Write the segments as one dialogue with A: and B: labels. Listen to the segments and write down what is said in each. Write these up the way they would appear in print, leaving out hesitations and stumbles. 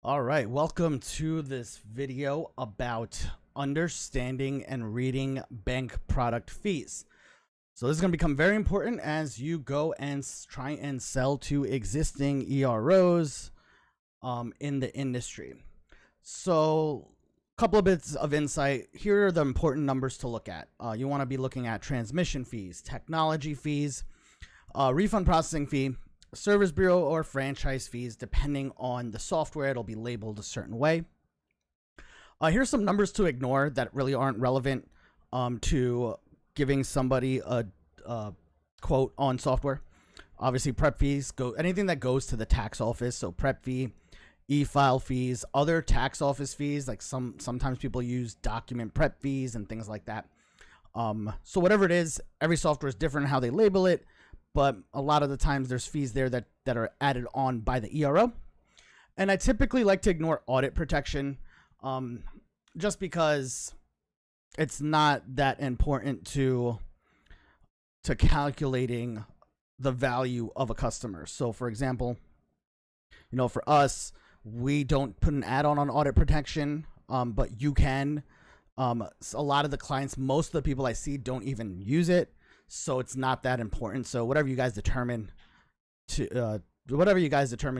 A: All right, welcome to this video about understanding and reading bank product fees. So this is going to become very important as you go and try and sell to existing EROs in the industry. So a couple of bits of insight. Here are the important numbers to look at. You want to be looking at transmission fees, technology fees, refund processing fee, service bureau or franchise fees. Depending on the software, it'll be labeled a certain way. Here's some numbers to ignore that really aren't relevant to giving somebody a quote on software. Obviously, prep fees, anything that goes to the tax office. So prep fee, e-file fees, other tax office fees, like sometimes people use document prep fees and things like that. So whatever it is, every software is different in how they label it. But a lot of the times there's fees there that are added on by the ERO. And I typically like to ignore audit protection just because it's not that important to calculating the value of a customer. So for example, for us, we don't put an add-on on audit protection, but you can. A lot of the clients, most of the people I see don't even use it. So it's not that important. So whatever you guys determine to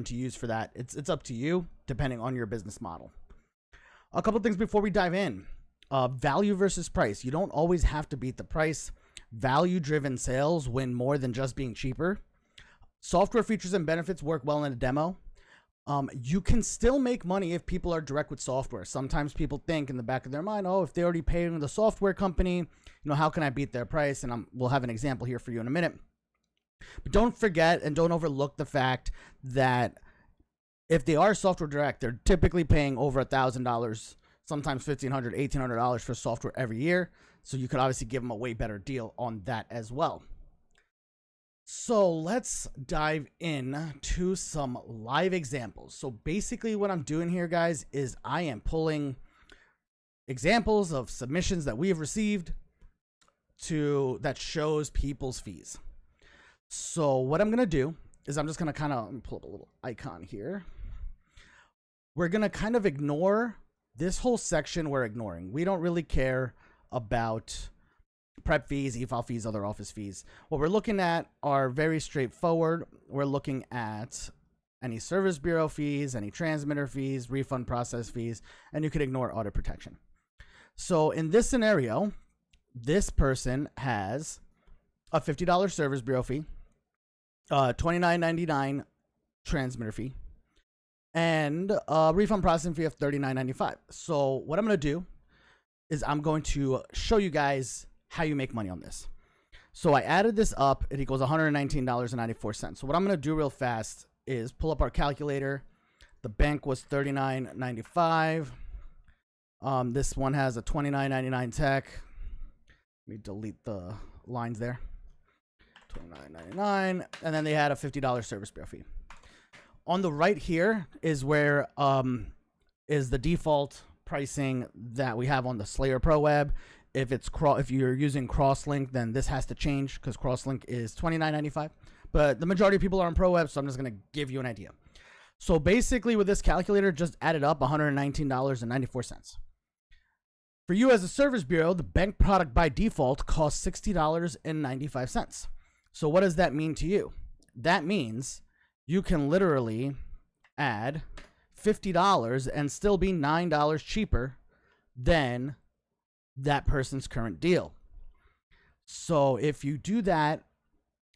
A: use for that, it's up to you depending on your business model. A couple things before we dive in. Value versus price. You don't always have to beat the price. Value-driven sales win more than just being cheaper. Software features and benefits work well in a demo. You can still make money if people are direct with software. Sometimes people think in the back of their mind, oh, if they're already paying the software company, how can I beat their price? And we'll have an example here for you in a minute. But don't forget and don't overlook the fact that if they are software direct, they're typically paying over $1,000, sometimes $1,500, $1,800 for software every year. So you could obviously give them a way better deal on that as well. So let's dive in to some live examples. So basically what I'm doing here, guys, is I am pulling examples of submissions that we have received that shows people's fees. So what I'm going to do is I'm just going to kind of pull up a little icon here. We're going to kind of ignore this whole section. We're ignoring. We don't really care about prep fees, e-file fees, other office fees. What we're looking at are very straightforward. We're looking at any service bureau fees, any transmitter fees, refund process fees, and you can ignore audit protection. So in this scenario, this person has a $50 service bureau fee, $29.99 transmitter fee, and a refund processing fee of $39.95. So what I'm going to do is I'm going to show you guys how you make money on this. So I added this up. It equals $119.94. So what I'm going to do real fast is pull up our calculator. The bank was $39.95. This one has a $29.99 tech. Let me delete the lines there. $29.99. And then they had a $50 service bureau fee. On the right here is where is the default pricing that we have on the Slayer Pro Web. If you're using Crosslink, then this has to change because Crosslink is $29.95. But the majority of people are on Pro Web, so I'm just going to give you an idea. So basically, with this calculator, just added up $119.94. For you as a service bureau, the bank product by default costs $60.95. So what does that mean to you? That means you can literally add $50 and still be $9 cheaper than that person's current deal. So if you do that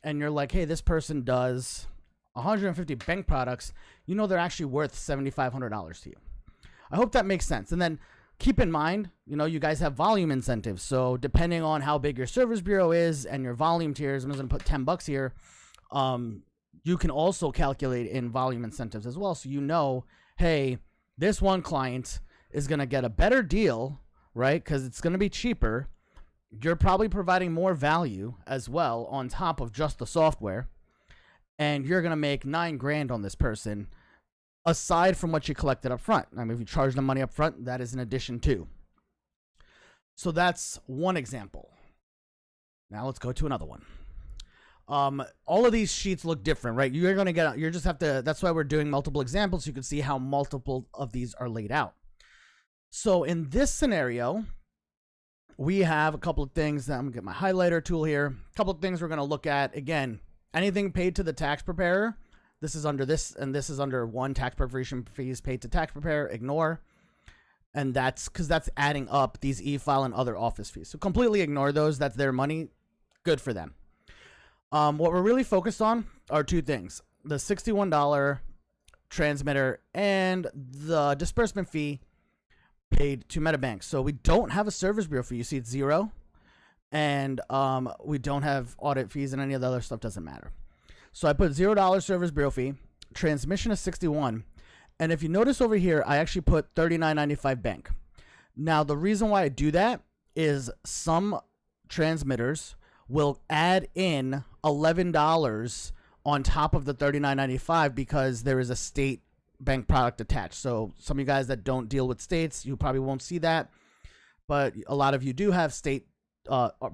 A: and you're like, hey, this person does 150 bank products, they're actually worth $7,500 to you. I hope that makes sense. And then keep in mind, you guys have volume incentives. So depending on how big your service bureau is and your volume tiers, I'm just going to put $10 here. You can also calculate in volume incentives as well. So hey, this one client is going to get a better deal, right? Because it's going to be cheaper. You're probably providing more value as well on top of just the software. And you're going to make $9,000 on this person aside from what you collected up front. I mean, if you charge them money up front, that is an addition too. So that's one example. Now let's go to another one. All of these sheets look different, right? You're going to get, you just have to, that's why we're doing multiple examples. So you can see how multiple of these are laid out. So in this scenario, we have a couple of things that I'm gonna get my highlighter tool here. A couple of things we're going to look at. Again, anything paid to the tax preparer. This is under this, and this is under one, tax preparation fees paid to tax preparer, ignore. And that's because that's adding up these e-file and other office fees. So completely ignore those. That's their money. Good for them. What we're really focused on are two things: the $61 transmitter and the disbursement fee paid to MetaBank. So we don't have a service bureau fee. You see it's 0. And we don't have audit fees, and any of the other stuff doesn't matter. So I put $0 service bureau fee, transmission is 61. And if you notice over here, I actually put $39.95 bank. Now, the reason why I do that is some transmitters will add in $11 on top of the $39.95 because there is a state bank product attached. So some of you guys that don't deal with states, you probably won't see that. But a lot of you do have state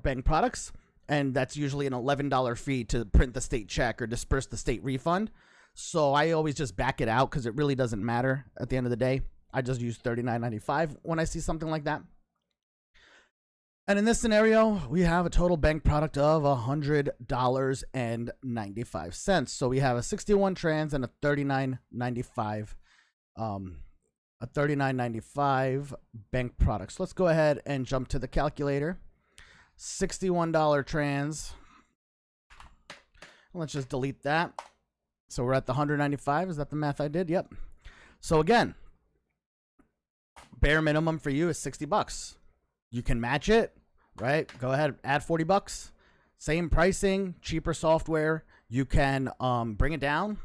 A: bank products, and that's usually an $11 fee to print the state check or disperse the state refund. So I always just back it out because it really doesn't matter at the end of the day. I just use $39.95 when I see something like that. And in this scenario, we have a total bank product of $100.95. So we have a 61 trans and a $39.95 bank product. So let's go ahead and jump to the calculator. $61 trans. Let's just delete that. So we're at the 195. Is that the math I did? Yep. So again, bare minimum for you is $60. You can match it, right? Go ahead, add $40. Same pricing, cheaper software. You can bring it down.